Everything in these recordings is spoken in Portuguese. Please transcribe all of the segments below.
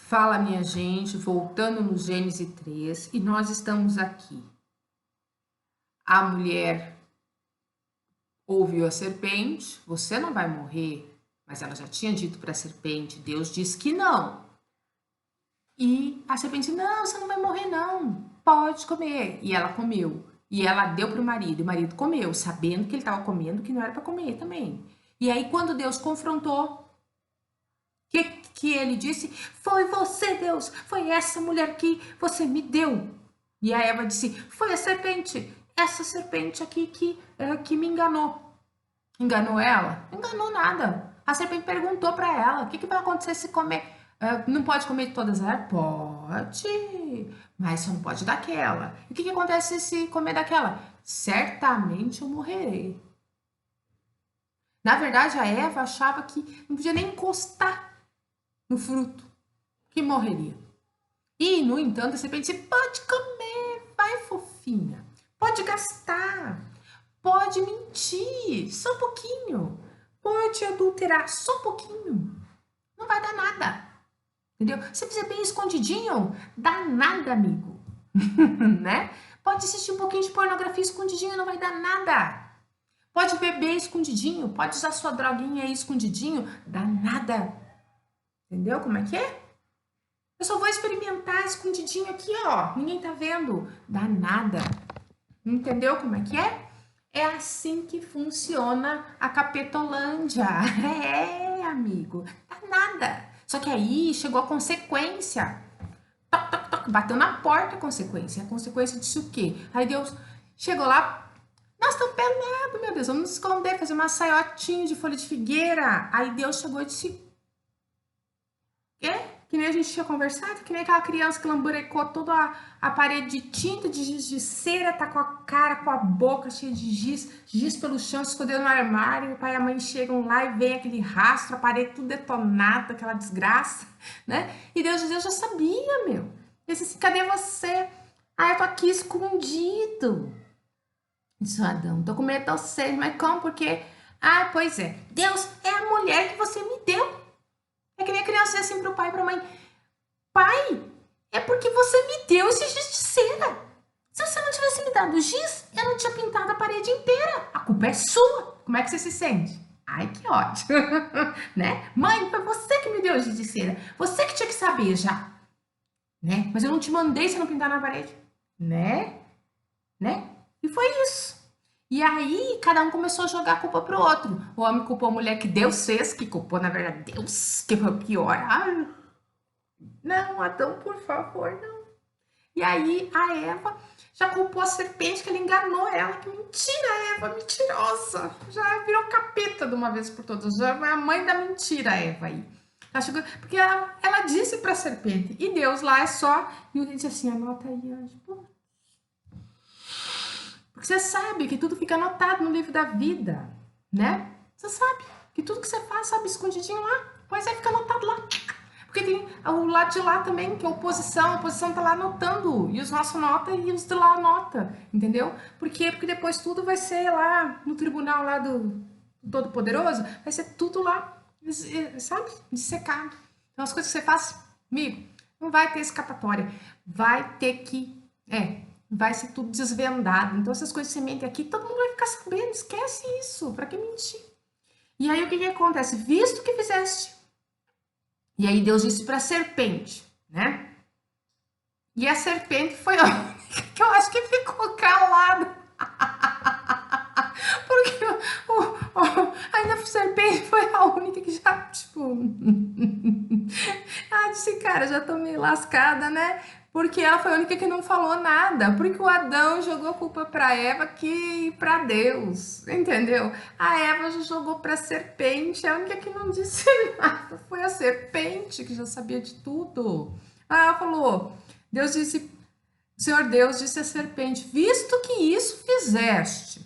Fala, minha gente, voltando no Gênesis 3, e nós estamos aqui. A mulher ouviu a serpente, você não vai morrer, mas ela já tinha dito para a serpente, Deus disse que não. E a serpente, não, você não vai morrer não, pode comer. E ela comeu, e ela deu para o marido comeu, sabendo que ele estava comendo, que não era para comer também. E aí quando Deus confrontou, que ele disse? Foi você, Deus, foi essa mulher que você me deu. E a Eva disse, foi a serpente, essa serpente aqui que me enganou. Enganou ela? Não enganou nada. A serpente perguntou para ela, o que vai acontecer se comer? Não pode comer de todas elas? Pode, mas só não pode daquela. E o que acontece se comer daquela? Certamente eu morrerei. Na verdade, a Eva achava que não podia nem encostar no fruto, que morreria. E, no entanto, a serpente disse, pode comer, vai fofinha, pode gastar, pode mentir, só um pouquinho, pode adulterar, só um pouquinho, não vai dar nada, entendeu? Se fizer bem escondidinho, dá nada, amigo, né? Pode assistir um pouquinho de pornografia escondidinho, não vai dar nada. Pode beber escondidinho, pode usar sua droguinha aí escondidinho, dá nada. Entendeu como é que é? Eu só vou experimentar escondidinho aqui, ó. Ninguém tá vendo. Dá nada. Entendeu como é que é? É assim que funciona a Capetolândia. É, amigo. Dá nada. Só que aí chegou a consequência. Toc, toc, toc. Bateu na porta a consequência. A consequência disse o quê? Aí Deus chegou lá. Nós estamos pelados, meu Deus. Vamos nos esconder, fazer uma saiotinha de folha de figueira. Aí Deus chegou e disse... Que nem a gente tinha conversado, que nem aquela criança que lamburecou toda a parede de tinta, de giz de cera, tá com a cara, com a boca cheia de giz pelo chão, se escondeu no armário, o pai e a mãe chegam lá e vem aquele rastro, a parede tudo detonada, aquela desgraça, né? E Deus já sabia, meu. Ele disse assim, cadê você? Ah, eu tô aqui escondido. Disse Adão, tô com medo de vocês, mas como? Porque... Ah, pois é, Deus é a mulher que você me deu. É que nem a criança diz assim pro pai e pra mãe, pai, é porque você me deu esse giz de cera. Se você não tivesse me dado o giz, eu não tinha pintado a parede inteira. A culpa é sua. Como é que você se sente? Ai, que ótimo, né? Mãe, foi você que me deu o giz de cera. Você que tinha que saber já, né? Mas eu não te mandei você não pintar na parede, né? E foi isso. E aí, cada um começou a jogar a culpa pro outro. O homem culpou a mulher que Deus fez, que culpou, na verdade, Deus, que foi o pior. Ai, não, Adão, por favor, não. E aí, a Eva já culpou a serpente, que ele enganou ela. Que mentira, Eva, mentirosa. Já virou capeta de uma vez por todas. Já é a mãe da mentira, Eva aí. Porque ela disse pra serpente. E Deus lá é só... E ele disse assim, anota aí, anjo, pô. Porque você sabe que tudo fica anotado no livro da vida, né? Você sabe que tudo que você faz, sabe, escondidinho lá. Pois é, fica anotado lá. Porque tem o lado de lá também, que é a oposição tá lá anotando. E os nossos anota e os de lá anota, entendeu? Por quê? Porque depois tudo vai ser lá no tribunal lá do Todo-Poderoso, vai ser tudo lá, sabe? Dissecado. Então as coisas que você faz, amigo, não vai ter escapatória. Vai ter que... vai ser tudo desvendado. Então, essas coisas que você mente aqui, todo mundo vai ficar sabendo. Esquece isso. Pra que mentir? E aí, o que acontece? Visto que fizeste. E aí, Deus disse pra serpente, né? E a serpente foi a única que eu acho que ficou calada. Porque ainda a serpente foi a única que já, tipo... disse, cara, já tô meio lascada, né? Porque ela foi a única que não falou nada. Porque o Adão jogou a culpa pra Eva que pra Deus, entendeu? A Eva já jogou pra serpente. A única que não disse nada foi a serpente, que já sabia de tudo. Aí ela falou, Deus disse, Senhor Deus disse à serpente, visto que isso fizeste,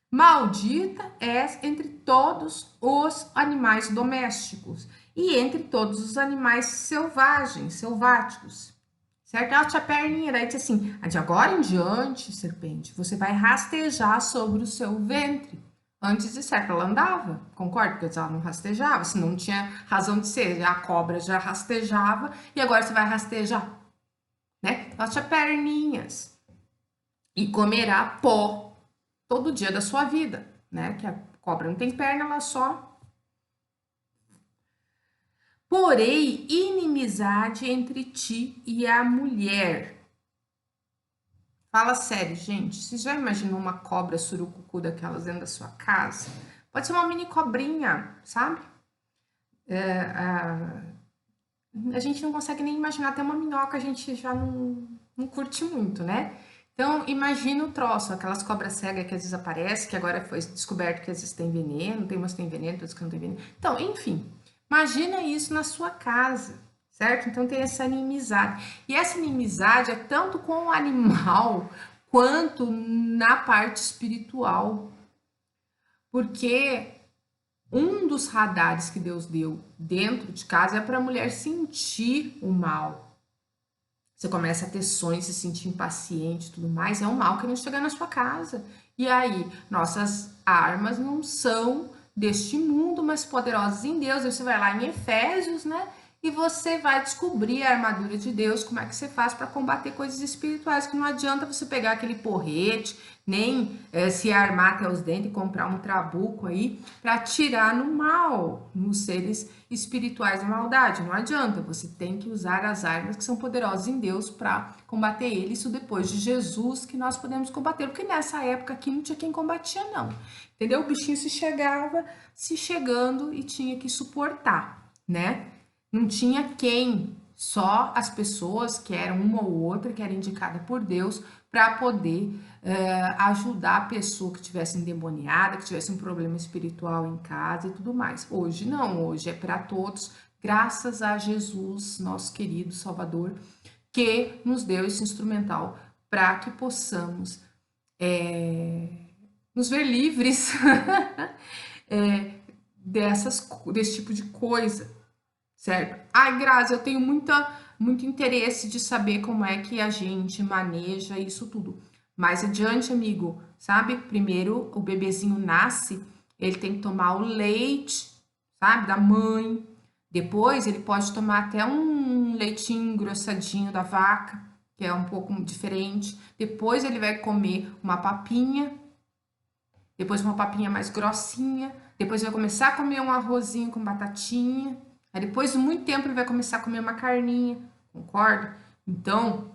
maldita és entre todos os animais domésticos e entre todos os animais selváticos. Certo? Ela tinha a perninha, daí disse assim, de agora em diante, serpente, você vai rastejar sobre o seu ventre. Antes de certo, ela andava, concorda? Porque ela não rastejava, se não tinha razão de ser. A cobra já rastejava e agora você vai rastejar, né? Ela tinha perninhas e comerá pó todo dia da sua vida, né? Que a cobra não tem perna, ela só. Porém, inimizade entre ti e a mulher. Fala sério, gente. Você já imaginou uma cobra surucucu daquelas dentro da sua casa? Pode ser uma mini cobrinha, sabe? A gente não consegue nem imaginar, até uma minhoca a gente já não curte muito, né? Então, imagina o troço, aquelas cobras cegas que às vezes aparecem, que agora foi descoberto que às vezes tem veneno, tem umas que tem veneno, outras que não tem veneno. Então, enfim, imagina isso na sua casa, certo? Então tem essa inimizade. E essa inimizade é tanto com o animal quanto na parte espiritual. Porque um dos radares que Deus deu dentro de casa é para a mulher sentir o mal. Você começa a ter sonhos, se sentir impaciente e tudo mais, é um mal querendo chegar na sua casa. E aí, nossas armas não são deste mundo, mas poderosas em Deus. Aí você vai lá em Efésios, né? E você vai descobrir a armadura de Deus, como é que você faz para combater coisas espirituais, que não adianta você pegar aquele porrete, nem se armar até os dentes e comprar um trabuco aí para tirar no mal, nos seres espirituais da maldade. Não adianta, você tem que usar as armas que são poderosas em Deus para combater ele. Isso depois de Jesus que nós podemos combater, porque nessa época aqui não tinha quem combatia não, entendeu? O bichinho se chegando e tinha que suportar, né? Não tinha quem, só as pessoas que eram uma ou outra, que era indicada por Deus, para poder ajudar a pessoa que tivesse endemoniada, que tivesse um problema espiritual em casa e tudo mais. Hoje não, hoje é para todos, graças a Jesus, nosso querido Salvador, que nos deu esse instrumental para que possamos nos ver livres desse tipo de coisa, certo? Ai, Grazi, eu tenho muito interesse de saber como é que a gente maneja isso tudo. Mais adiante, amigo, sabe? Primeiro o bebezinho nasce, ele tem que tomar o leite, sabe? Da mãe. Depois ele pode tomar até um leitinho engrossadinho da vaca, que é um pouco diferente. Depois ele vai comer uma papinha, depois uma papinha mais grossinha. Depois vai começar a comer um arrozinho com batatinha. Aí depois de muito tempo ele vai começar a comer uma carninha, concorda? Então,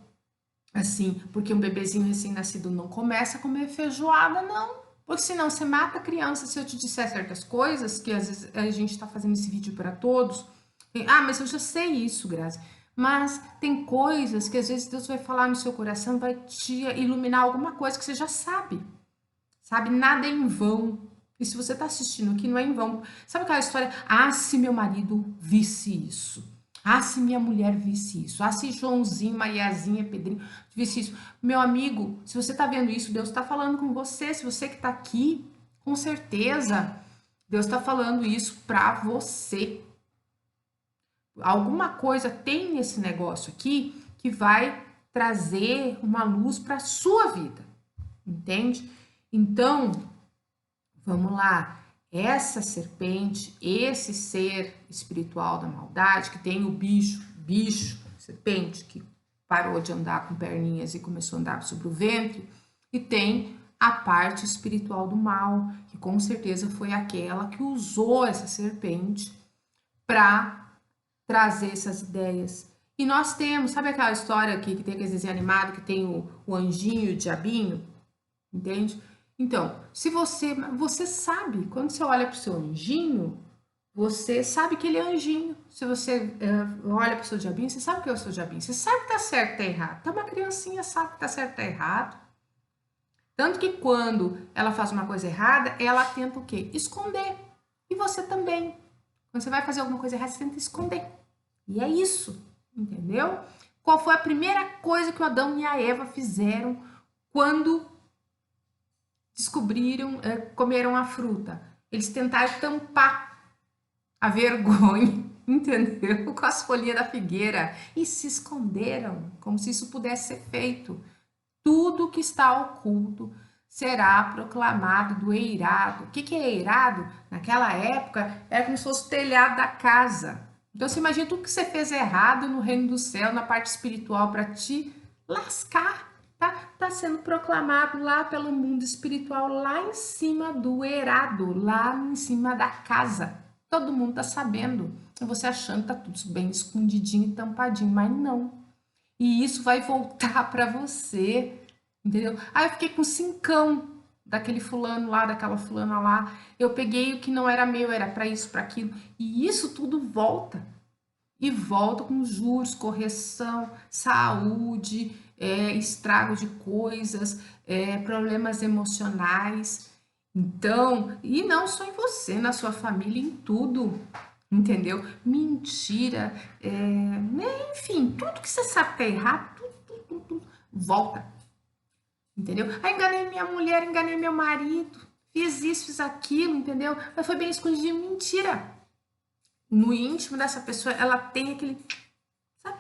assim, porque um bebezinho recém-nascido não começa a comer feijoada, não. Porque senão você mata a criança se eu te disser certas coisas, que às vezes a gente tá fazendo esse vídeo para todos. Ah, mas eu já sei isso, Grazi. Mas tem coisas que às vezes Deus vai falar no seu coração, vai te iluminar alguma coisa que você já sabe. Sabe? Nada é em vão. E se você está assistindo aqui, não é em vão. Sabe aquela história? Ah, se meu marido visse isso. Ah, se minha mulher visse isso. Ah, se Joãozinho, Mariazinha, Pedrinho visse isso. Meu amigo, se você está vendo isso, Deus está falando com você. Se você que está aqui, com certeza, Deus está falando isso para você. Alguma coisa tem nesse negócio aqui que vai trazer uma luz para a sua vida. Entende? Então, vamos lá, essa serpente, esse ser espiritual da maldade, que tem o bicho, serpente, que parou de andar com perninhas e começou a andar sobre o ventre, e tem a parte espiritual do mal, que com certeza foi aquela que usou essa serpente para trazer essas ideias. E nós temos, sabe aquela história aqui que tem aquele desenho animado que tem o anjinho e o diabinho? Entende? Então, se você sabe, quando você olha para o seu anjinho, você sabe que ele é anjinho. Se você olha para o seu diabinho, você sabe que é o seu diabinho. Você sabe que tá certo e tá errado. Então, uma criancinha sabe que tá certo e tá errado. Tanto que quando ela faz uma coisa errada, ela tenta o quê? Esconder. E você também. Quando você vai fazer alguma coisa errada, você tenta esconder. E é isso, entendeu? Qual foi a primeira coisa que o Adão e a Eva fizeram quando descobriram, comeram a fruta? Eles tentaram tampar a vergonha, entendeu? Com as folhinhas da figueira e se esconderam, como se isso pudesse ser feito. Tudo que está oculto será proclamado do eirado. O que que é eirado? Naquela época era como se fosse o telhado da casa. Então você imagina tudo que você fez errado no reino do céu, na parte espiritual, para te lascar. Tá sendo proclamado lá pelo mundo espiritual, lá em cima do eirado, lá em cima da casa. Todo mundo tá sabendo. E você achando que tá tudo bem escondidinho e tampadinho, mas não. E isso vai voltar para você, entendeu? Aí eu fiquei com cincão daquele fulano lá, daquela fulana lá. Eu peguei o que não era meu, era para isso, para aquilo. E isso tudo volta. E volta com juros, correção, saúde, estrago de coisas, problemas emocionais. Então, e não só em você, na sua família, em tudo, entendeu? Mentira, enfim, tudo que você sabe que é errado, tudo, volta, entendeu? Aí enganei minha mulher, enganei meu marido, fiz isso, fiz aquilo, entendeu? Mas foi bem escondido, mentira. No íntimo dessa pessoa, ela tem aquele, sabe?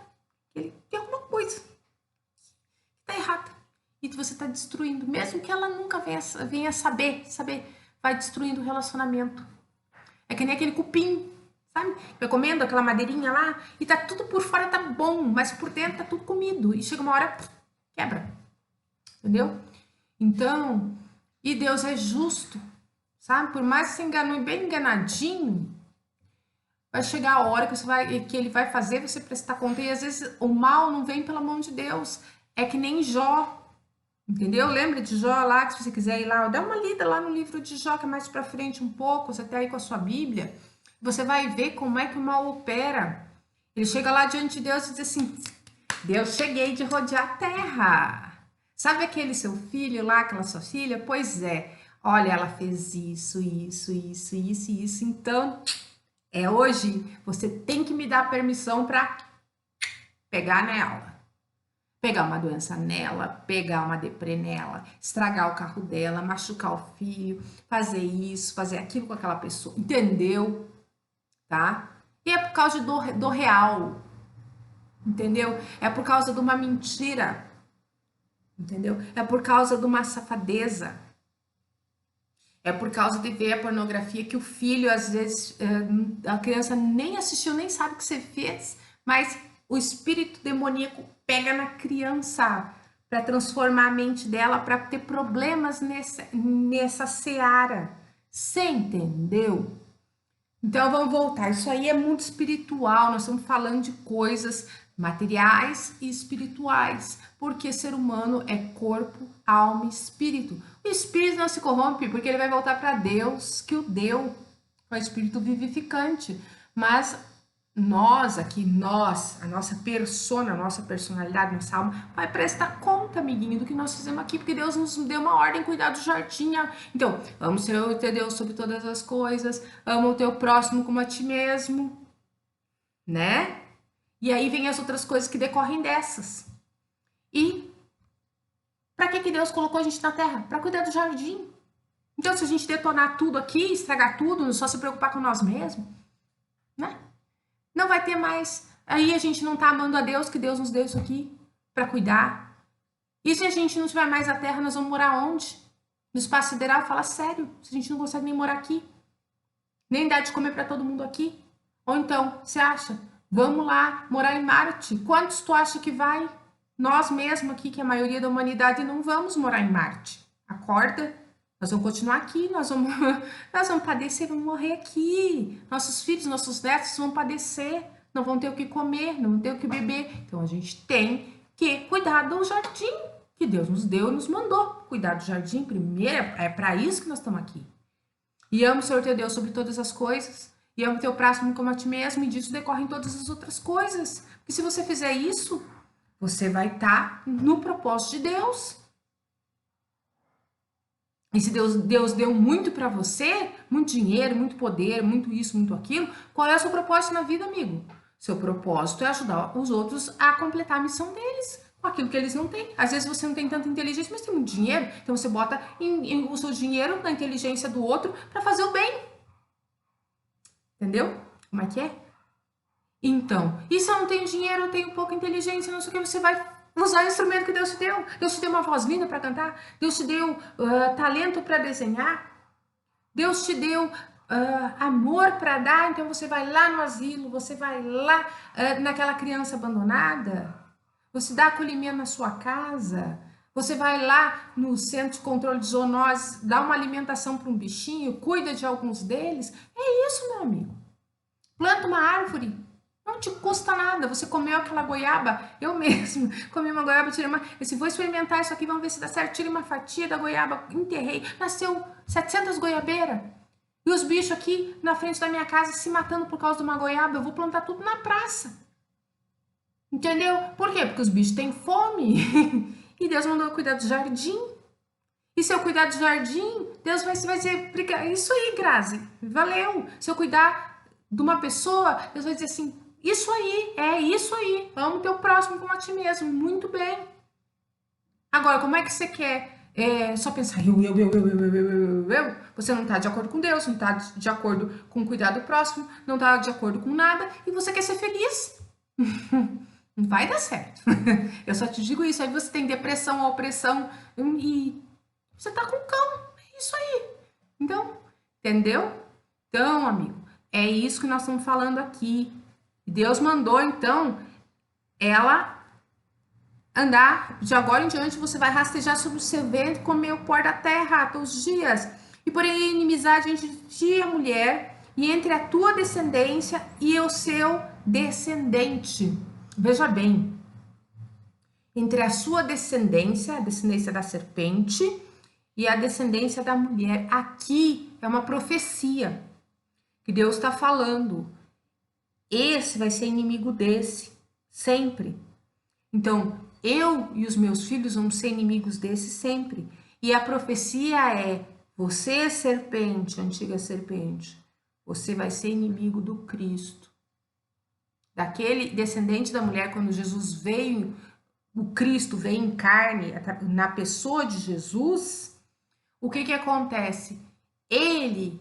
Tem alguma coisa que tá errada. E você tá destruindo, mesmo que ela nunca venha saber, vai destruindo o relacionamento. É que nem aquele cupim, sabe? Eu comendo aquela madeirinha lá e tá tudo por fora tá bom, mas por dentro tá tudo comido. E chega uma hora, quebra. Entendeu? Então, e Deus é justo, sabe? Por mais que você enganou bem enganadinho, vai chegar a hora que ele vai fazer você prestar conta. E às vezes o mal não vem pela mão de Deus. É que nem Jó, entendeu? Lembra de Jó lá, que se você quiser ir lá, dá uma lida lá no livro de Jó, que é mais pra frente um pouco, você até aí com a sua Bíblia. Você vai ver como é que o mal opera. Ele chega lá diante de Deus e diz assim: Deus, cheguei de rodear a terra. Sabe aquele seu filho lá, aquela sua filha? Pois é, olha, ela fez isso, então hoje você tem que me dar permissão para pegar nela. Pegar uma doença nela, pegar uma deprê nela, estragar o carro dela, machucar o filho, fazer isso, fazer aquilo com aquela pessoa, entendeu? Tá? E é por causa do real, entendeu? É por causa de uma mentira, entendeu? É por causa de uma safadeza. É por causa de ver a pornografia que o filho, às vezes, a criança nem assistiu, nem sabe o que você fez, mas o espírito demoníaco pega na criança para transformar a mente dela, para ter problemas nessa seara. Você entendeu? Então vamos voltar. Isso aí é mundo espiritual. Nós estamos falando de coisas materiais e espirituais, porque ser humano é corpo, alma e espírito. O espírito não se corrompe, porque ele vai voltar para Deus que o deu, é o espírito vivificante. Mas nós aqui, a nossa persona, a nossa personalidade, nossa alma, vai prestar conta, amiguinho, do que nós fizemos aqui, porque Deus nos deu uma ordem, cuidar do jardim. Então, amo o teu Deus sobre todas as coisas, amo o teu próximo como a ti mesmo, né? E aí vem as outras coisas que decorrem dessas. E para que Deus colocou a gente na terra? Para cuidar do jardim. Então, se a gente detonar tudo aqui, estragar tudo, só se preocupar com nós mesmos, né? Não vai ter mais. Aí a gente não tá amando a Deus, que Deus nos deu isso aqui para cuidar. E se a gente não tiver mais a terra, nós vamos morar onde? No espaço sideral? Fala sério, se a gente não consegue nem morar aqui, nem dar de comer para todo mundo aqui. Ou então, você acha, vamos lá morar em Marte? Quantos tu acha que vai? Nós mesmos aqui, que é a maioria da humanidade, não vamos morar em Marte. Acorda, nós vamos continuar aqui, nós vamos padecer, vamos morrer aqui. Nossos filhos, nossos netos vão padecer, não vão ter o que comer, não vão ter o que beber. Então a gente tem que cuidar do jardim que Deus nos deu e nos mandou. Cuidar do jardim primeiro, é para isso que nós estamos aqui. E amo o Senhor teu Deus sobre todas as coisas, e amo o teu próximo como a ti mesmo, e disso decorrem todas as outras coisas. Porque se você fizer isso, você vai estar no propósito de Deus. E se Deus deu muito para você, muito dinheiro, muito poder, muito isso, muito aquilo, qual é o seu propósito na vida, amigo? Seu propósito é ajudar os outros a completar a missão deles, com aquilo que eles não têm. Às vezes você não tem tanta inteligência, mas tem muito dinheiro, então você bota o seu dinheiro na inteligência do outro para fazer o bem. Entendeu? Como é que é? Então, e se eu não tenho dinheiro, eu tenho pouca inteligência, não sei o que, você vai Usar o instrumento que Deus te deu. Deus te deu uma voz linda para cantar. Deus te deu talento para desenhar. Deus te deu amor para dar. Então você vai lá no asilo, você vai lá naquela criança abandonada. Você dá acolhimento na sua casa. Você vai lá no centro de controle de zoonoses, dá uma alimentação para um bichinho, cuida de alguns deles. É isso, meu amigo. Planta uma árvore, não te custa nada. Você comeu aquela goiaba, eu mesmo comi uma goiaba, tirei uma. Eu disse, vou experimentar isso aqui, vamos ver se dá certo. Tirei uma fatia da goiaba, enterrei, nasceu 700 goiabeiras. E os bichos aqui na frente da minha casa se matando por causa de uma goiaba. Eu vou plantar tudo na praça. Entendeu? Por quê? Porque os bichos têm fome. E Deus mandou eu cuidar do jardim. E se eu cuidar do jardim, Deus vai dizer, isso aí, Grazi, valeu. Se eu cuidar de uma pessoa, Deus vai dizer assim, isso aí, amo teu próximo como a ti mesmo, muito bem. Agora, como é que você quer só pensar eu? Você não está de acordo com Deus, não está de acordo com cuidar do próximo, não está de acordo com nada, e você quer ser feliz. Não vai dar certo. Eu só te digo isso, aí você tem depressão, opressão, e você tá com cão, é isso aí. Então, entendeu? Então, amigo, é isso que nós estamos falando aqui. Deus mandou, então, ela andar, de agora em diante, você vai rastejar sobre o seu ventre, comer o pó da terra todos os dias. E porém, inimizade entre ti e a mulher, e entre a tua descendência e o seu descendente. Veja bem, entre a sua descendência, a descendência da serpente, e a descendência da mulher. Aqui é uma profecia que Deus está falando. Esse vai ser inimigo desse, sempre. Então, eu e os meus filhos vamos ser inimigos desse sempre. E a profecia é: você, serpente, antiga serpente, você vai ser inimigo do Cristo. Daquele descendente da mulher, quando Jesus veio, o Cristo veio em carne, na pessoa de Jesus. O que acontece? Ele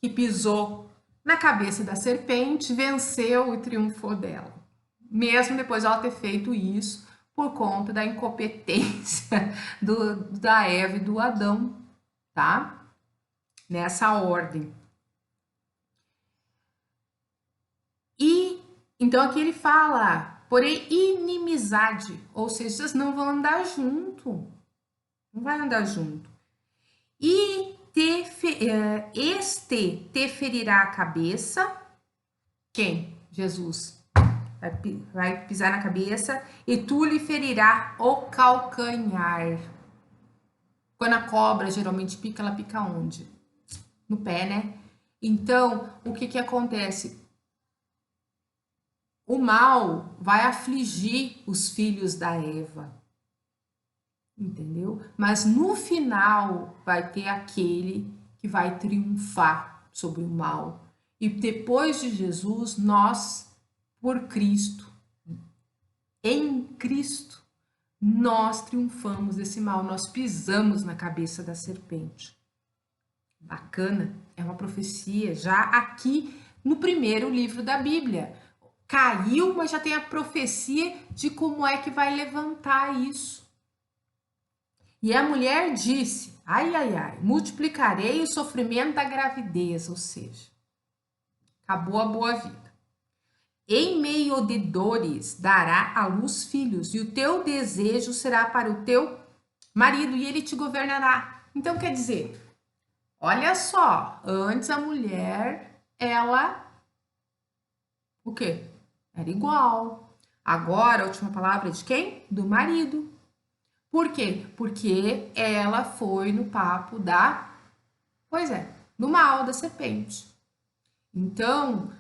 que pisou na cabeça da serpente venceu e triunfou dela. Mesmo depois de ela ter feito isso por conta da incompetência da Eva e do Adão, tá? Nessa ordem. E então aqui ele fala, porém inimizade, ou seja, vocês não vão andar junto. Não vai andar junto. E este te ferirá a cabeça. Quem? Jesus. Vai pisar na cabeça e tu lhe ferirá o calcanhar. Quando a cobra geralmente pica, ela pica onde? No pé, né? Então, o que acontece? O mal vai afligir os filhos da Eva. Entendeu? Mas no final vai ter aquele que vai triunfar sobre o mal. E depois de Jesus, nós, por Cristo, em Cristo, nós triunfamos desse mal, nós pisamos na cabeça da serpente. Bacana, é uma profecia já aqui no primeiro livro da Bíblia. Caiu, mas já tem a profecia de como é que vai levantar isso. E a mulher disse, ai, ai, ai, multiplicarei o sofrimento da gravidez, ou seja, acabou a boa vida. Em meio de dores dará à luz filhos, e o teu desejo será para o teu marido, e ele te governará. Então, quer dizer, olha só, antes a mulher, ela, o quê? Era igual. Agora, a última palavra é de quem? Do marido. Por quê? Porque ela foi no papo do mal, da serpente. Então,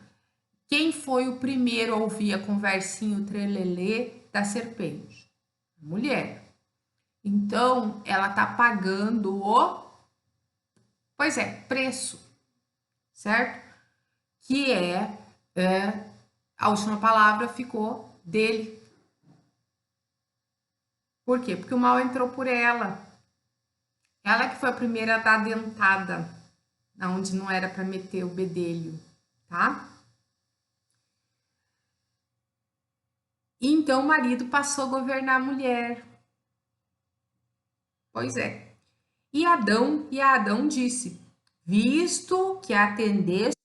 quem foi o primeiro a ouvir a conversinha, o trelelê da serpente? A mulher. Então, ela tá pagando preço, certo? Que a última palavra ficou dele. Por quê? Porque o mal entrou por ela. Ela que foi a primeira a dar a dentada, onde não era para meter o bedelho, tá? Então o marido passou a governar a mulher. Pois é. E Adão disse: visto que atendeste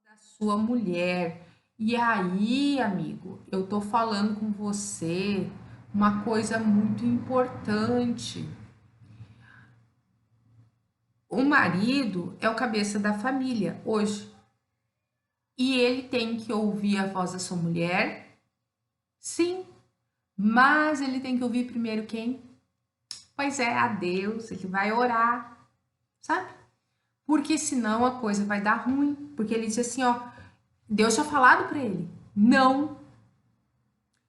a sua mulher. E aí, amigo, eu tô falando com você uma coisa muito importante. O marido é o cabeça da família hoje. E ele tem que ouvir a voz da sua mulher, sim, mas ele tem que ouvir primeiro quem? Pois é, a Deus, ele vai orar, sabe? Porque senão a coisa vai dar ruim. Porque ele disse assim, ó, Deus tinha falado para ele, não.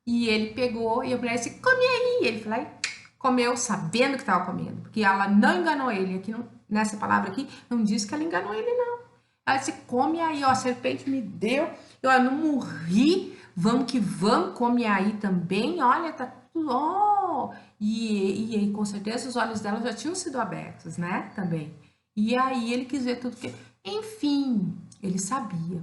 E ele pegou e a mulher disse, come aí. E ele foi lá e comeu, sabendo que estava comendo. Porque ela não enganou ele. Aqui não, nessa palavra aqui, não diz que ela enganou ele, não. Ela disse, come aí, ó, a serpente me deu, eu não morri, vamos que vamos, come aí também, olha, tá tudo, ó. E com certeza os olhos dela já tinham sido abertos, né, também. E aí ele quis ver tudo que... Enfim, ele sabia.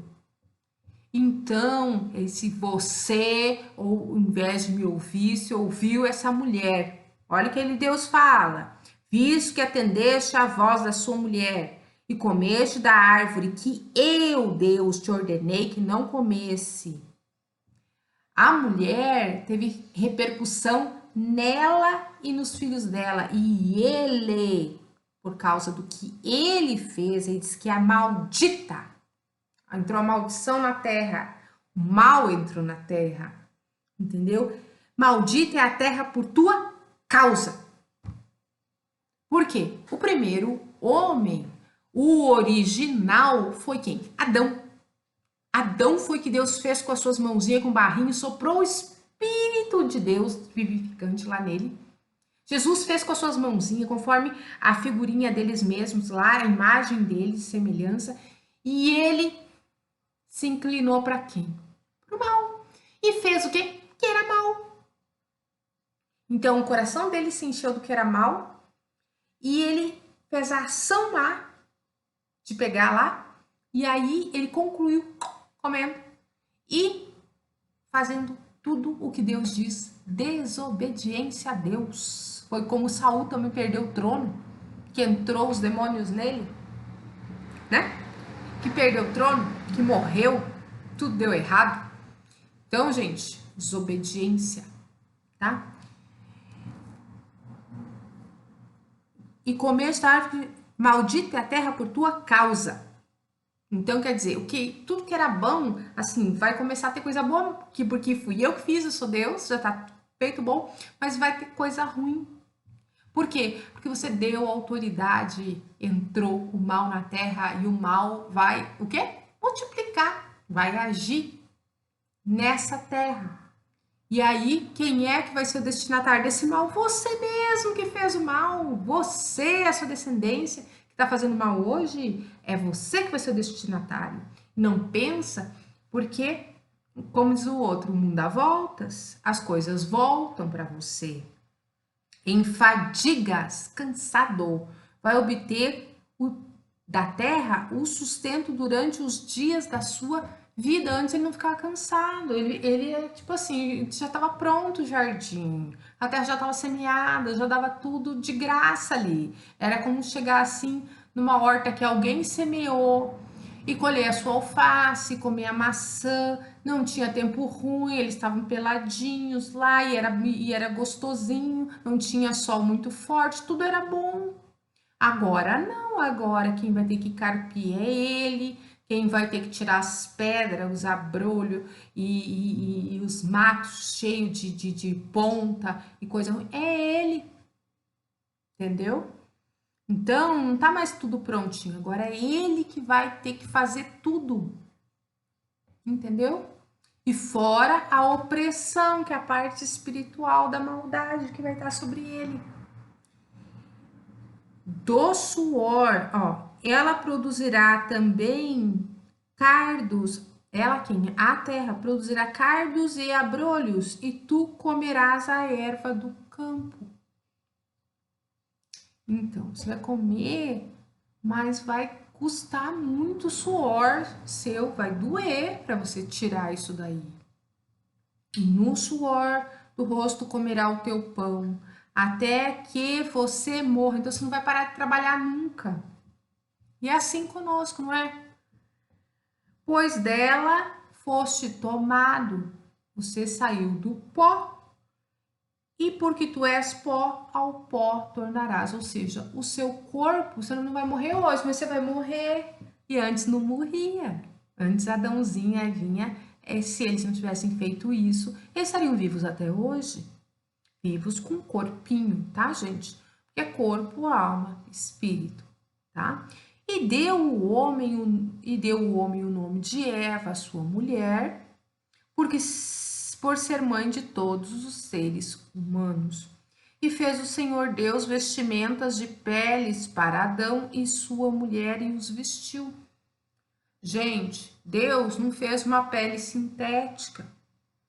Então, se você, ou ao invés de me ouvir, se ouviu essa mulher, olha o que ele Deus fala, visto que atendeste à voz da sua mulher e comeste da árvore que eu, Deus, te ordenei que não comesse. A mulher teve repercussão nela e nos filhos dela, e ele, por causa do que ele fez, ele disse que é maldita. Entrou a maldição na terra. O mal entrou na terra. Entendeu? Maldita é a terra por tua causa. Por quê? O primeiro homem, o original, foi quem? Adão. Adão foi que Deus fez com as suas mãozinhas, com barrinho, soprou o Espírito de Deus vivificante lá nele. Jesus fez com as suas mãozinhas, conforme a figurinha deles mesmos, lá, a imagem deles, semelhança. E ele se inclinou para quem? Para o mal. E fez o quê? Que era mal. Então o coração dele se encheu do que era mal e ele fez a ação lá de pegar lá e aí ele concluiu comendo e fazendo tudo o que Deus diz, desobediência a Deus. Foi como Saul também perdeu o trono, que entrou os demônios nele, né? Que perdeu o trono, que morreu, tudo deu errado. Então, gente, desobediência, tá? E comer esta árvore, maldita é a terra por tua causa. Então, quer dizer, o que tudo que era bom, assim, vai começar a ter coisa boa, porque fui eu que fiz, eu sou Deus, já tá feito bom, mas vai ter coisa ruim. Por quê? Porque você deu autoridade, entrou o mal na terra e o mal vai, o quê? Multiplicar, vai agir nessa terra. E aí, quem é que vai ser o destinatário desse mal? Você mesmo que fez o mal. Você, a sua descendência que está fazendo mal hoje, é você que vai ser o destinatário. Não pensa, porque, como diz o outro, o mundo dá voltas, as coisas voltam para você. Em fadigas, cansado, vai obter da terra o sustento durante os dias da sua vida. Antes ele não ficava cansado, ele é tipo assim, já estava pronto o jardim, a terra já estava semeada, já dava tudo de graça ali. Era como chegar assim numa horta que alguém semeou e colher a sua alface, comer a maçã. Não tinha tempo ruim, eles estavam peladinhos lá e era gostosinho, não tinha sol muito forte, tudo era bom. Agora não, agora quem vai ter que carpir é ele, quem vai ter que tirar as pedras, os abrolhos e os matos cheios de ponta e coisa ruim, é ele, entendeu? Então não tá mais tudo prontinho, agora é ele que vai ter que fazer tudo, entendeu? E fora a opressão, que é a parte espiritual da maldade que vai estar sobre ele. Do suor, ó, ela produzirá também cardos, ela quem? A terra produzirá cardos e abrolhos, e tu comerás a erva do campo. Então, você vai comer, mas vai custar muito suor seu, vai doer para você tirar isso daí. e no suor do rosto comerá o teu pão, até que você morra. Então você não vai parar de trabalhar nunca. E é assim conosco, não é? Pois dela foste tomado, você saiu do pó, e porque tu és pó, ao pó tornarás. Ou seja, o seu corpo, você não vai morrer hoje, mas você vai morrer. E antes não morria. Antes Adãozinho e Evinha, se eles não tivessem feito isso, eles estariam vivos até hoje. Vivos com corpinho, tá, gente? Porque é corpo, alma, espírito, tá? E deu o homem o nome de Eva, sua mulher, porque por ser mãe de todos os seres humanos. E fez o Senhor Deus vestimentas de peles para Adão e sua mulher e os vestiu. Gente, Deus não fez uma pele sintética,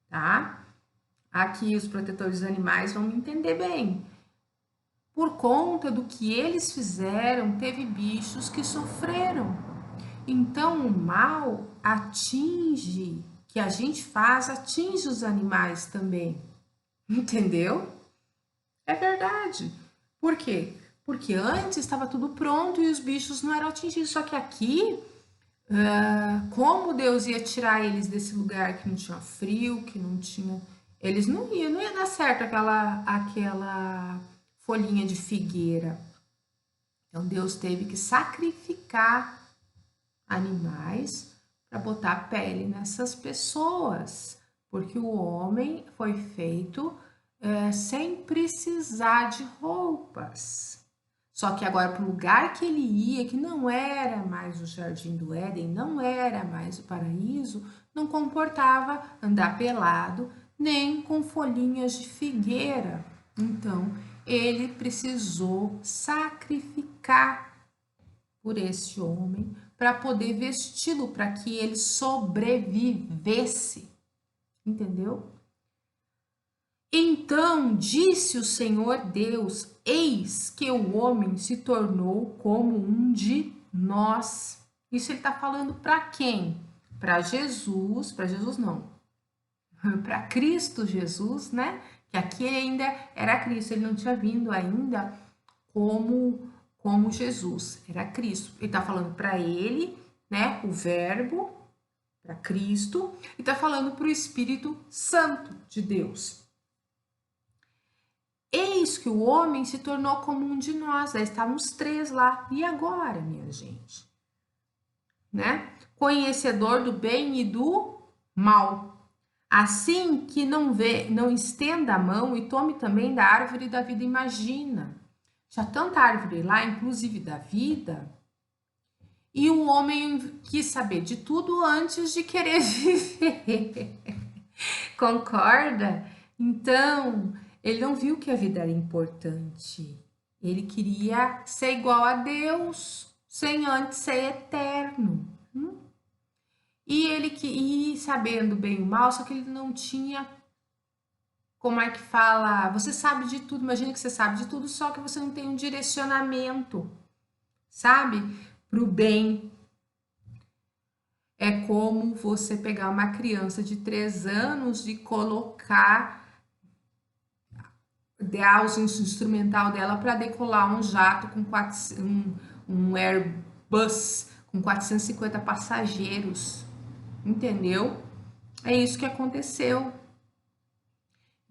tá? Aqui os protetores animais vão me entender bem. Por conta do que eles fizeram, teve bichos que sofreram. Então, o mal que a gente faz, atinge os animais também. Entendeu? É verdade. Por quê? Porque antes estava tudo pronto e os bichos não eram atingidos. Só que aqui, como Deus ia tirar eles desse lugar que não tinha frio, que não tinha... Eles não ia dar certo aquela folhinha de figueira. Então, Deus teve que sacrificar animais para botar pele nessas pessoas, porque o homem foi feito sem precisar de roupas. Só que agora para o lugar que ele ia, que não era mais o Jardim do Éden, não era mais o paraíso, não comportava andar pelado, nem com folhinhas de figueira. Então, ele precisou sacrificar por esse homem para poder vesti-lo, para que ele sobrevivesse. Entendeu? Então disse o Senhor Deus: eis que o homem se tornou como um de nós. Isso ele está falando para quem? Para Jesus não, para Cristo Jesus, né? Que aqui ele ainda era Cristo, ele não tinha vindo ainda como Jesus, era Cristo. Ele está falando para ele, né? O Verbo, para Cristo, e está falando para o Espírito Santo de Deus. Eis que o homem se tornou como um de nós. Aí estavam os três lá. E agora, minha gente? Né? Conhecedor do bem e do mal. Assim que não estenda a mão e tome também da árvore da vida. Imagina. Tinha tanta árvore lá, inclusive da vida. E o homem quis saber de tudo antes de querer viver. Concorda? Então, ele não viu que a vida era importante. Ele queria ser igual a Deus, sem antes ser eterno. E sabendo bem o mal, só que ele não tinha, como é que fala? Você sabe de tudo, imagina que você sabe de tudo, só que você não tem um direcionamento, sabe? Para o bem. É como você pegar uma criança de 3 anos e colocar o instrumental dela para decolar um jato com um Airbus com 450 passageiros, entendeu? É isso que aconteceu.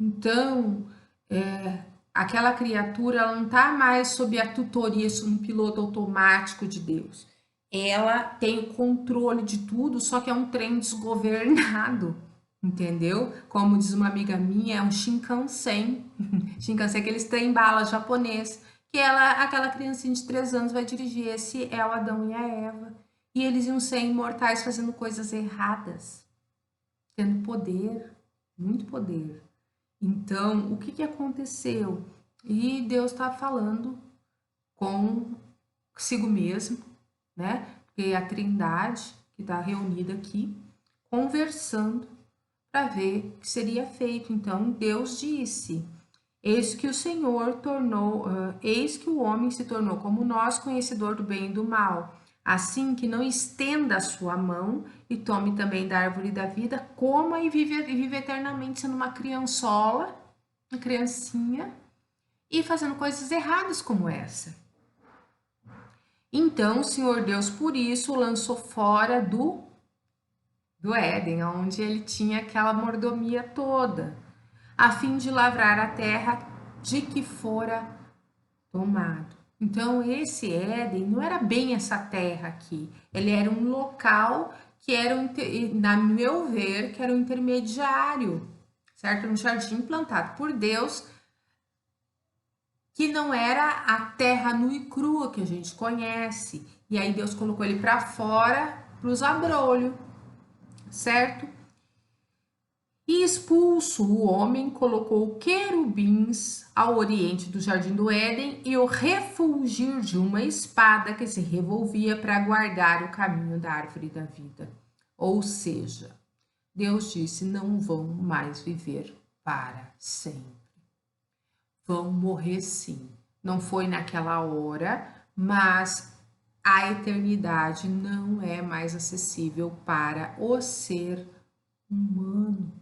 Então, aquela criatura ela não está mais sob a tutoria, um piloto automático de Deus. Ela tem o controle de tudo, só que é um trem desgovernado. Entendeu? Como diz uma amiga minha, é um Shinkansen. Shinkansen é aqueles trem-bala japonês, que aquela criancinha de 3 anos vai dirigir. Esse é o Adão e a Eva. E eles iam ser imortais fazendo coisas erradas, tendo poder, muito poder. Então, o que aconteceu? E Deus está falando consigo mesmo, né? Porque é a Trindade que está reunida aqui, conversando para ver o que seria feito. Então Deus disse: eis que o homem se tornou como nós, conhecedor do bem e do mal. assim que não estenda a sua mão e tome também da árvore da vida, coma e vive eternamente sendo uma criançola, uma criancinha, e fazendo coisas erradas como essa. Então o Senhor Deus, por isso, o lançou fora do Éden, onde ele tinha aquela mordomia toda, a fim de lavrar a terra de que fora tomado. Então, esse Éden não era bem essa terra aqui, ele era um local que era, na meu ver, que era um intermediário, certo? Um jardim plantado por Deus, que não era a terra nua e crua que a gente conhece. E aí Deus colocou ele para fora, para os abrolhos, certo? E expulso o homem, colocou querubins ao oriente do jardim do Éden e o refulgir de uma espada que se revolvia para guardar o caminho da árvore da vida. Ou seja, Deus disse: não vão mais viver para sempre. Vão morrer sim. Não foi naquela hora, mas a eternidade não é mais acessível para o ser humano.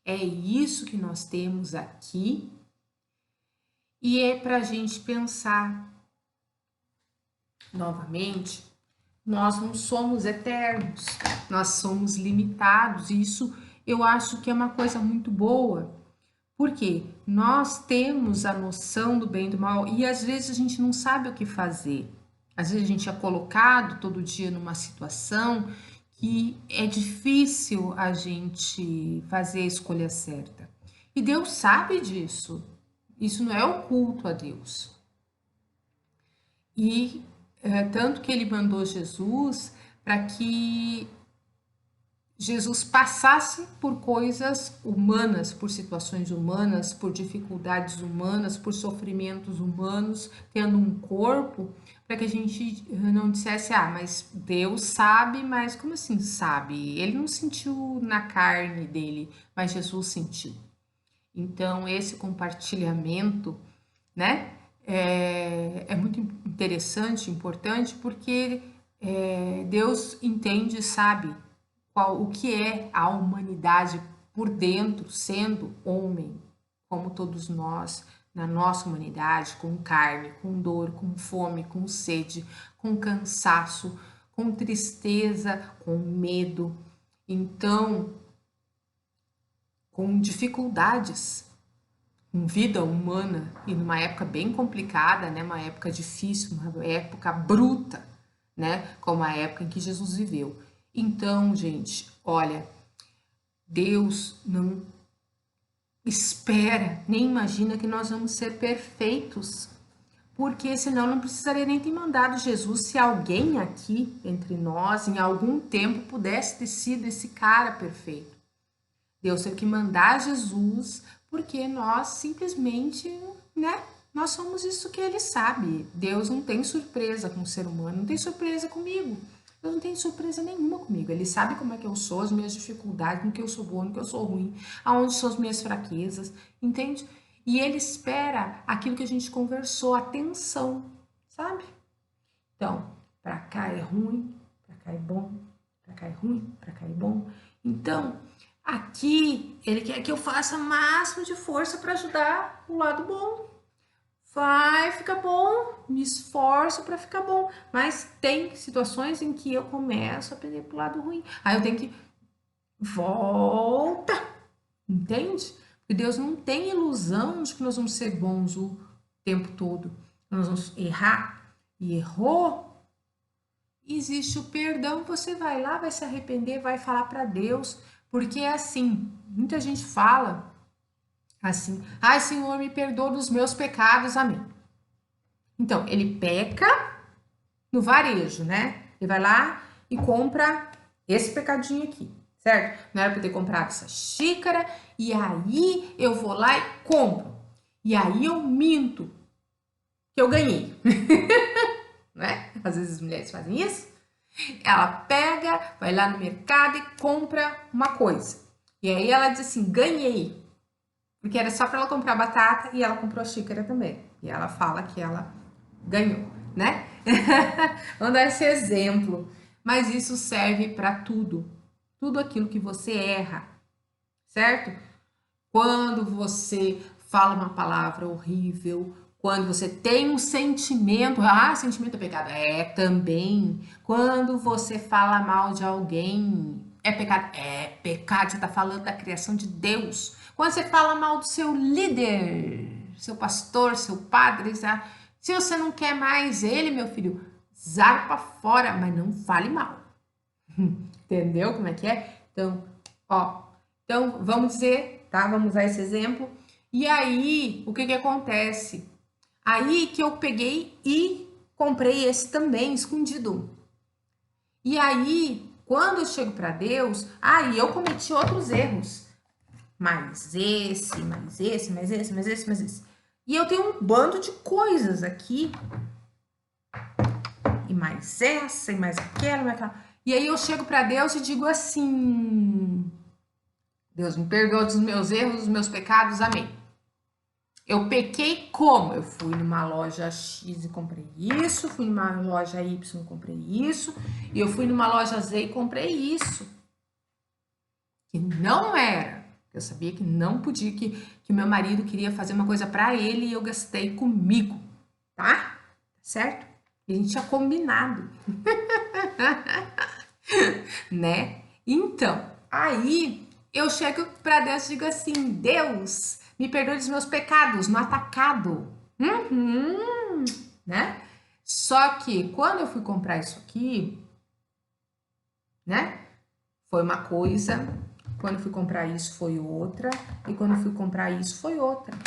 É isso que nós temos aqui e é para a gente pensar novamente. Nós não somos eternos, nós somos limitados, e isso eu acho que é uma coisa muito boa, porque nós temos a noção do bem e do mal e às vezes a gente não sabe o que fazer. Às vezes a gente é colocado todo dia numa situação que é difícil a gente fazer a escolha certa. E Deus sabe disso. Isso não é oculto a Deus. E tanto que ele mandou Jesus para que Jesus passasse por coisas humanas, por situações humanas, por dificuldades humanas, por sofrimentos humanos, tendo um corpo, para que a gente não dissesse: ah, mas Deus sabe, mas como assim sabe? Ele não sentiu na carne dele, mas Jesus sentiu. Então, esse compartilhamento, né, é muito interessante, importante, porque Deus entende e sabe o que é a humanidade por dentro, sendo homem, como todos nós, na nossa humanidade, com carne, com dor, com fome, com sede, com cansaço, com tristeza, com medo. Então, com dificuldades, com vida humana e numa época bem complicada, né? Uma época difícil, uma época bruta, né? Como a época em que Jesus viveu. Então, gente, olha, Deus não espera, nem imagina que nós vamos ser perfeitos, porque senão não precisaria nem ter mandado Jesus se alguém aqui entre nós, em algum tempo, pudesse ter sido esse cara perfeito. Deus teve que mandar Jesus, porque nós simplesmente, né? Nós somos isso que ele sabe. Deus não tem surpresa com o ser humano, não tem surpresa comigo. Deus não tem surpresa nenhuma comigo. Ele sabe como é que eu sou, as minhas dificuldades, no que eu sou boa, no que eu sou ruim, aonde são as minhas fraquezas, entende? E ele espera aquilo que a gente conversou, atenção, sabe? Então, pra cá é ruim, pra cá é bom, pra cá é ruim, pra cá é bom. Então, aqui ele quer que eu faça o máximo de força para ajudar o lado bom. Vai ficar bom, me esforço para ficar bom, mas tem situações em que eu começo a pender pro lado ruim. Aí eu tenho que volta, entende? Porque Deus não tem ilusão de que nós vamos ser bons o tempo todo. Nós vamos errar e errou. Existe o perdão, você vai lá, vai se arrepender, vai falar para Deus, porque é assim, muita gente fala assim: ai, Senhor, me perdoa dos meus pecados, amém. Então, ele peca no varejo, né? Ele vai lá e compra esse pecadinho aqui, certo? Não era para ter comprado essa xícara, e aí eu vou lá e compro. E aí eu minto que eu ganhei. Né? Às vezes as mulheres fazem isso. Ela pega, vai lá no mercado e compra uma coisa. E aí ela diz assim: ganhei. Porque era só para ela comprar batata e ela comprou a xícara também. E ela fala que ela ganhou, né? Vamos dar esse exemplo. Mas isso serve para tudo. Tudo aquilo que você erra, certo? Quando você fala uma palavra horrível, quando você tem um sentimento, sentimento é pecado. É também. Quando você fala mal de alguém, é pecado. É pecado, você está falando da criação de Deus. Quando você fala mal do seu líder, seu pastor, seu padre, se você não quer mais ele, meu filho, zarpa fora, mas não fale mal. Entendeu como é que é? Então, ó, então vamos dizer, tá? Vamos usar esse exemplo. E aí, o que que acontece? Aí que eu peguei e comprei esse também escondido. E aí, quando eu chego para Deus, aí eu cometi outros erros. Mais esse, mais esse, mais esse, mais esse, mais esse. E eu tenho um bando de coisas aqui. E mais essa, e mais aquela, mais aquela. E aí eu chego para Deus e digo assim: Deus me perdoa dos meus erros, dos meus pecados, amém. Eu pequei como? Eu fui numa loja X e comprei isso, fui numa loja Y e comprei isso, e eu fui numa loja Z e comprei isso. Que não era. Eu sabia que não podia, que meu marido queria fazer uma coisa para ele e eu gastei comigo, tá? Certo? E a gente tinha combinado, né? Então, aí eu chego para Deus e digo assim: Deus, me perdoe dos meus pecados no atacado. Né? Só que quando eu fui comprar isso aqui, né? Foi uma coisa, quando eu fui comprar isso foi outra, e quando eu fui comprar isso foi outra.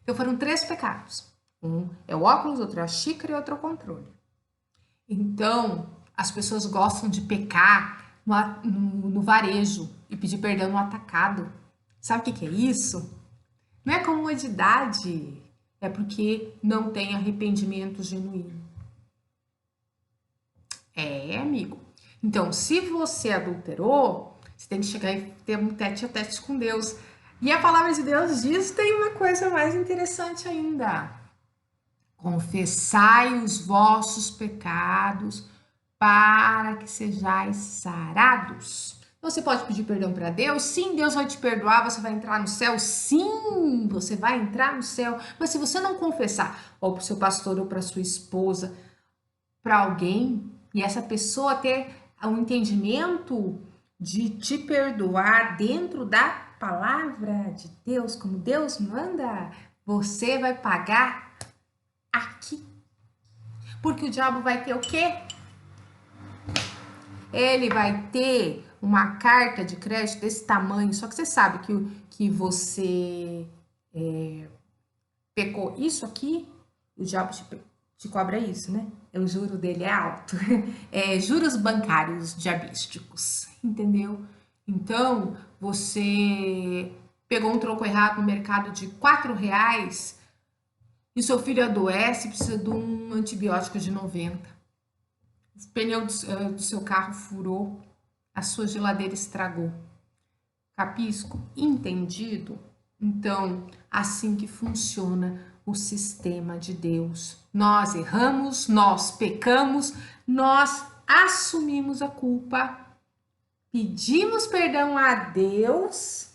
Então foram 3 pecados. Um é o óculos, outro é a xícara e outro é o controle. Então, as pessoas gostam de pecar no varejo e pedir perdão no atacado. Sabe o que é isso? Não é comodidade, é porque não tem arrependimento genuíno. É, amigo. Então, se você adulterou, você tem que chegar e ter um tete a tete com Deus. E a palavra de Deus diz, tem uma coisa mais interessante ainda. Confessai os vossos pecados para que sejais sarados. Então, você pode pedir perdão para Deus? Sim, Deus vai te perdoar, você vai entrar no céu? Sim, você vai entrar no céu. Mas se você não confessar, ou para o seu pastor, ou para sua esposa, para alguém, e essa pessoa ter um entendimento de te perdoar dentro da palavra de Deus, como Deus manda, você vai pagar aqui. Porque o diabo vai ter o quê? Ele vai ter uma carta de crédito desse tamanho, só que você sabe que você pecou isso aqui, o diabo te cobra isso, né? O juro dele é alto. É juros bancários diabísticos, entendeu? Então, você pegou um troco errado no mercado de R$ 4 e seu filho adoece e precisa de um antibiótico de 90. O pneu do seu carro furou, a sua geladeira estragou. Capisco? Entendido? Então, assim que funciona o sistema de Deus. Nós erramos, nós pecamos, nós assumimos a culpa, pedimos perdão a Deus,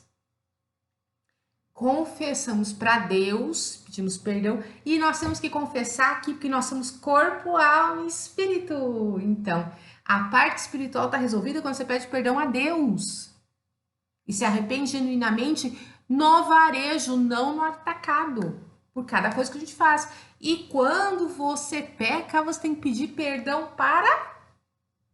confessamos para Deus, pedimos perdão, e nós temos que confessar aqui porque nós somos corpo, alma e espírito. Então, a parte espiritual está resolvida quando você pede perdão a Deus e se arrepende genuinamente no varejo, não no atacado, por cada coisa que a gente faz. E quando você peca, você tem que pedir perdão para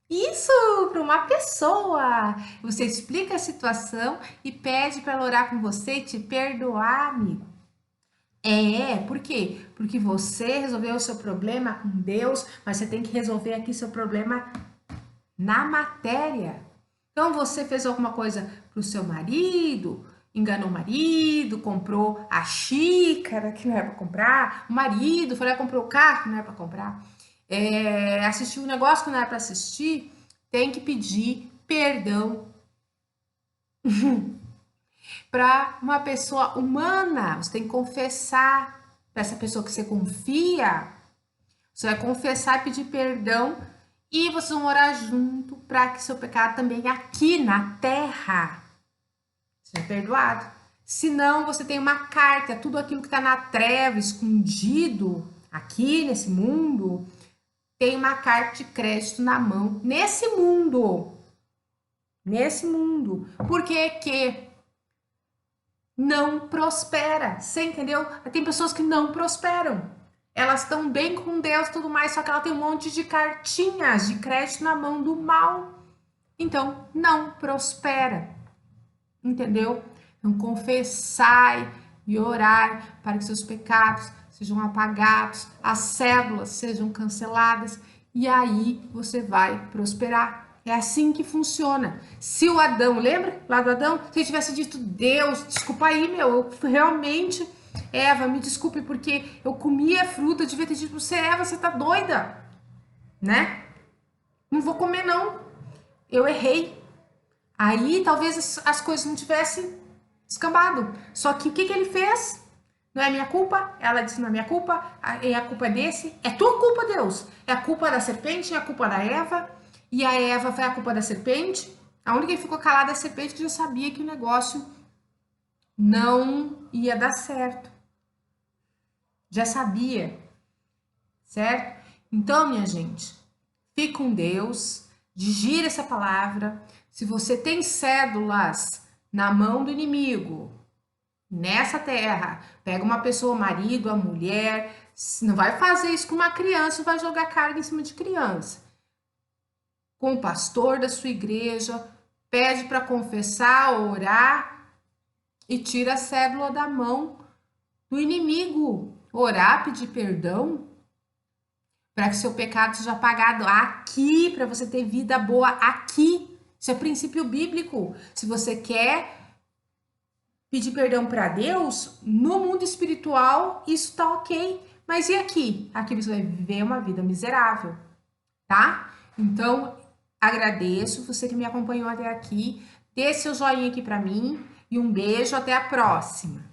isso, para uma pessoa. Você explica a situação e pede para ela orar com você e te perdoar, amigo. Por quê? Porque você resolveu o seu problema com Deus, mas você tem que resolver aqui seu problema na matéria. Então você fez alguma coisa para o seu marido, enganou o marido, comprou a xícara que não era para comprar, o marido foi lá e comprou o carro que não era para comprar, assistiu um negócio que não era para assistir, tem que pedir perdão para uma pessoa humana. Você tem que confessar para essa pessoa que você confia. Você vai confessar e pedir perdão e vocês vão orar junto para que seu pecado também aqui na terra seja perdoado. Senão você tem uma carta, tudo aquilo que está na treva, escondido aqui nesse mundo, tem uma carta de crédito na mão nesse mundo. Nesse mundo. Por que não prospera? Você entendeu? Tem pessoas que não prosperam. Elas estão bem com Deus e tudo mais, só que ela tem um monte de cartinhas de crédito na mão do mal. Então, não prospera. Entendeu? Então, confessai e orai para que seus pecados sejam apagados, as cédulas sejam canceladas e aí você vai prosperar. É assim que funciona. Se o Adão, lembra lá do Adão? Se ele tivesse dito, Deus, desculpa aí, eu realmente, Eva, me desculpe porque eu comi a fruta, eu devia ter dito pra você, Eva, você tá doida, né? Não vou comer não, eu errei. Aí talvez as coisas não tivessem descambado. Só que o que ele fez? Não é minha culpa? Ela disse, não é minha culpa, é a culpa desse. É tua culpa, Deus. É a culpa da serpente, é a culpa da Eva. E a Eva foi a culpa da serpente. A única que ficou calada é a serpente, que já sabia que o negócio não ia dar certo. Já sabia, certo? Então, minha gente, fique com Deus, digire essa palavra. Se você tem cédulas na mão do inimigo, nessa terra, pega uma pessoa, o marido, a mulher, não vai fazer isso com uma criança, não vai jogar carga em cima de criança. Com o pastor da sua igreja, pede para confessar, orar e tira a cédula da mão do inimigo. Orar, pedir perdão, para que seu pecado seja apagado aqui, para você ter vida boa aqui. Isso é princípio bíblico. Se você quer pedir perdão para Deus, no mundo espiritual, isso tá ok. Mas e aqui? Aqui você vai viver uma vida miserável, tá? Então, agradeço você que me acompanhou até aqui. Dê seu joinha aqui para mim e um beijo, até a próxima.